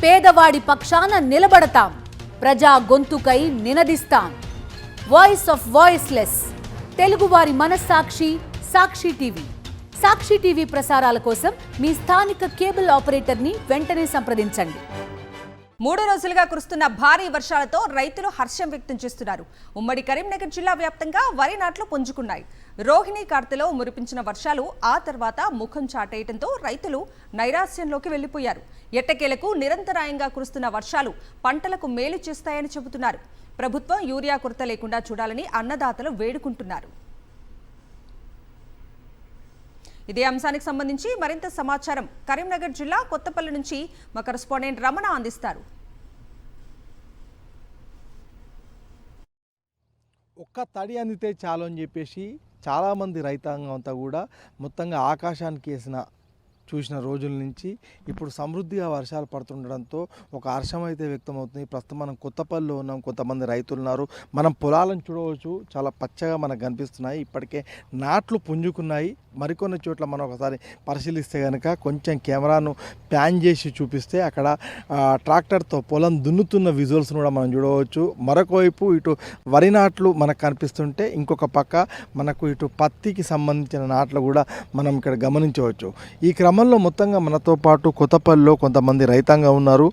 పేదవాడి పక్షాన నిలబడతాం, ప్రజా గొంతుకై నినదిస్తాం. వాయిస్ ఆఫ్ వాయిస్లెస్, తెలుగువారి మనస్సాక్షి సాక్షి టీవీ. సాక్షి టీవీ ప్రసారాల కోసం మీ స్థానిక కేబుల్ ఆపరేటర్ని వెంటనే సంప్రదించండి. 3 రోజులుగా కురుస్తున్న భారీ వర్షాలతో రైతులు హర్షం వ్యక్తం చేస్తున్నారు. ఉమ్మడి కరీంనగర్ జిల్లా వ్యాప్తంగా వరి నాట్లు పుంజుకున్నాయి. రోహిణి కార్తెలో మురిపించిన వర్షాలు ఆ తర్వాత ముఖం చాటేయడంతో రైతులు నైరాశ్యంలోకి వెళ్లిపోయారు. ఎట్టకేలకు నిరంతరాయంగా కురుస్తున్న వర్షాలు పంటలకు మేలు చేస్తాయని చెబుతున్నారు. ప్రభుత్వం యూరియా కొరత లేకుండా చూడాలని అన్నదాతలు వేడుకుంటున్నారు. ఇదే అంశానికి సంబంధించి మరింత సమాచారం కరీంనగర్ జిల్లా కొత్తపల్లి నుంచి మా కరెస్పాండెంట్ రమణ అందిస్తారు. ఒక్క తడి అందితే చాలు అని చెప్పేసి చాలామంది రైతాంగం అంతా కూడా మొత్తంగా ఆకాశానికి చూసిన రోజుల నుంచి ఇప్పుడు సమృద్ధిగా వర్షాలు పడుతుండడంతో ఒక హర్షం అయితే వ్యక్తమవుతుంది. ప్రస్తుతం మనం కొత్తపల్లిలో ఉన్నాం. కొంతమంది రైతులు ఉన్నారు. మనం పొలాలను చూడవచ్చు, చాలా పచ్చగా మనకు కనిపిస్తున్నాయి. ఇప్పటికే నాట్లు పుంజుకున్నాయి. మరికొన్ని చోట్ల మనం ఒకసారి పరిశీలిస్తే కనుక కొంచెం కెమెరాను ప్యాన్ చేసి చూపిస్తే అక్కడ ట్రాక్టర్తో పొలం దున్నుతున్న విజువల్స్ను కూడా మనం చూడవచ్చు. మరొక వైపు ఇటు వరి నాట్లు మనకు కనిపిస్తుంటే ఇంకొక పక్క మనకు ఇటు పత్తికి సంబంధించిన నాట్లు కూడా మనం ఇక్కడ గమనించవచ్చు. ఈ క్రమంలో మొత్తంగా మనతో పాటు కొత్తపల్లిలో కొంతమంది రైతాంగం ఉన్నారు.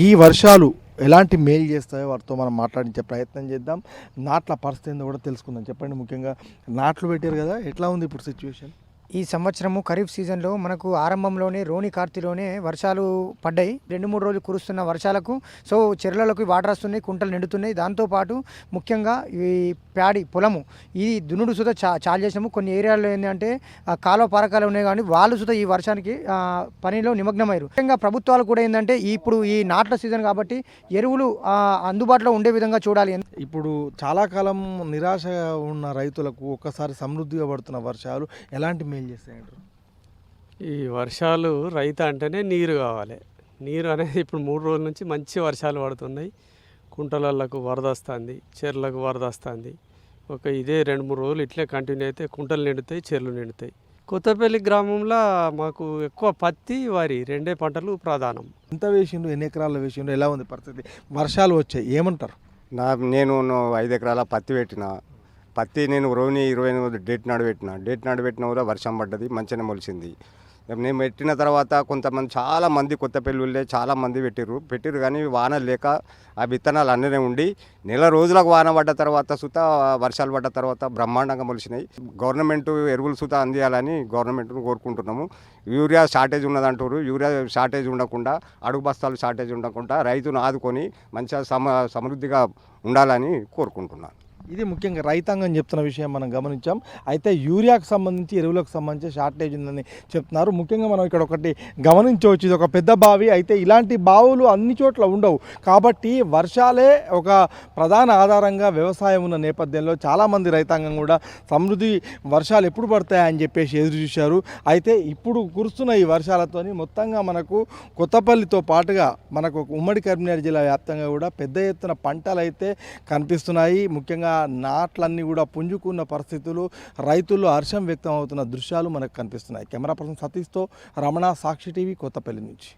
ఈ వర్షాలు ఎలాంటి మేలు చేస్తాయో వారితో మనం మాట్లాడించే ప్రయత్నం చేద్దాం. నాట్ల పరిస్థితి ఏందో కూడా తెలుసుకుందాం. చెప్పండి, ముఖ్యంగా నాట్లు పెట్టారు కదా, ఎట్లా ఉంది ఇప్పుడు సిచ్యువేషన్? ఈ సంవత్సరము ఖరీఫ్ సీజన్లో మనకు ఆరంభంలోనే రోహిణి కార్తెలోనే వర్షాలు పడ్డాయి. 2-3 రోజులు కురుస్తున్న వర్షాలకు చెరువులకు వాటర్ వస్తున్నాయి, కుంటలు నిండుతున్నాయి. దాంతోపాటు ముఖ్యంగా ఈ ప్యాడి పొలము ఈ దున్నుడు సుధా చాలు చేసినాము. కొన్ని ఏరియాల్లో ఏంటంటే కాలువ పారకాలు ఉన్నాయి, కానీ వాళ్ళు సుధా ఈ వర్షానికి పనిలో నిమగ్నమయ్యారు. ముఖ్యంగా ప్రభుత్వాలు కూడా ఏంటంటే ఇప్పుడు ఈ నాట్ల సీజన్ కాబట్టి ఎరువులు అందుబాటులో ఉండే విధంగా చూడాలి. ఇప్పుడు చాలా కాలం నిరాశ ఉన్న రైతులకు ఒక్కసారి సమృద్ధిగా పడుతున్న వర్షాలు ఎలాంటి మేలు చేస్తాయంటారు? ఈ వర్షాలు రైతు అంటేనే నీరు కావాలి. నీరు అనేది ఇప్పుడు 3 రోజుల నుంచి మంచి వర్షాలు పడుతున్నాయి. కుంటలకు వరద వస్తుంది, చెర్లకు వరద వస్తుంది. ఇదే 2-3 రోజులు ఇట్లే కంటిన్యూ అయితే కుంటలు నిండుతాయి, చెర్లు నిండుతాయి. కొత్తపల్లి గ్రామంలో మాకు ఎక్కువ పత్తి, వరి 2 పంటలు ప్రధానం. ఎంత వేసిండు, ఎన్ని ఎకరాలు వేసిండు, ఎలా ఉంది పరిస్థితి? వర్షాలు వచ్చాయి, ఏమంటారు? నేను 5 ఎకరాల పత్తి పెట్టిన. పత్తి నేను రోహిణి 28 డేట్ నాడు పెట్టిన కూడా వర్షం పడ్డది, మంచిగానే మొలిచింది. నేను పెట్టిన తర్వాత చాలా మంది కొత్తపల్లి చాలామంది పెట్టిరు కానీ వాన లేక ఆ విత్తనాలు అన్నీ ఉండి నెల రోజులకు వాన పడ్డ తర్వాత వర్షాలు పడ్డ తర్వాత బ్రహ్మాండంగా మొలిచినాయి. గవర్నమెంట్ ఎరువులు అందియాలని గవర్నమెంట్ను కోరుకుంటున్నాము. యూరియా షార్టేజ్ ఉన్నదంటారు. యూరియా షార్టేజ్ ఉండకుండా, అడుగు బస్తాలు షార్టేజ్ ఉండకుండా రైతును ఆదుకొని మంచిగా సమృద్ధిగా ఉండాలని కోరుకుంటున్నాను. ఇది ముఖ్యంగా రైతాంగం చెప్తున్న విషయం మనం గమనించాం. అయితే యూరియాకు సంబంధించి, ఎరువులకు సంబంధించి షార్టేజ్ ఉందని చెప్తున్నారు. ముఖ్యంగా మనం ఇక్కడ ఒకటి గమనించవచ్చు, ఇది ఒక పెద్ద బావి. అయితే ఇలాంటి బావులు అన్ని చోట్ల ఉండవు కాబట్టి వర్షాలే ఒక ప్రధాన ఆధారంగా వ్యవసాయం ఉన్న నేపథ్యంలో చాలామంది రైతాంగం కూడా సమృద్ధి వర్షాలు ఎప్పుడు పడతాయని చెప్పేసి ఎదురు చూశారు. అయితే ఇప్పుడు కురుస్తున్న ఈ వర్షాలతోని మొత్తంగా మనకు కొత్తపల్లితో పాటుగా మనకు ఉమ్మడి కరీంనగర్ జిల్లా వ్యాప్తంగా కూడా పెద్ద ఎత్తున పంటలు అయితే కనిపిస్తున్నాయి. ముఖ్యంగా నాట్లన్నీ కూడా పుంజుకున్న పరిస్థితులు, రైతుల్లో హర్షం వ్యక్తం అవుతున్న దృశ్యాలు మనకు కనిపిస్తున్నాయి. కెమెరా పర్సన్ సతీష్తో రమణ, సాక్షి టీవీ, కొత్తపల్లి నుంచి.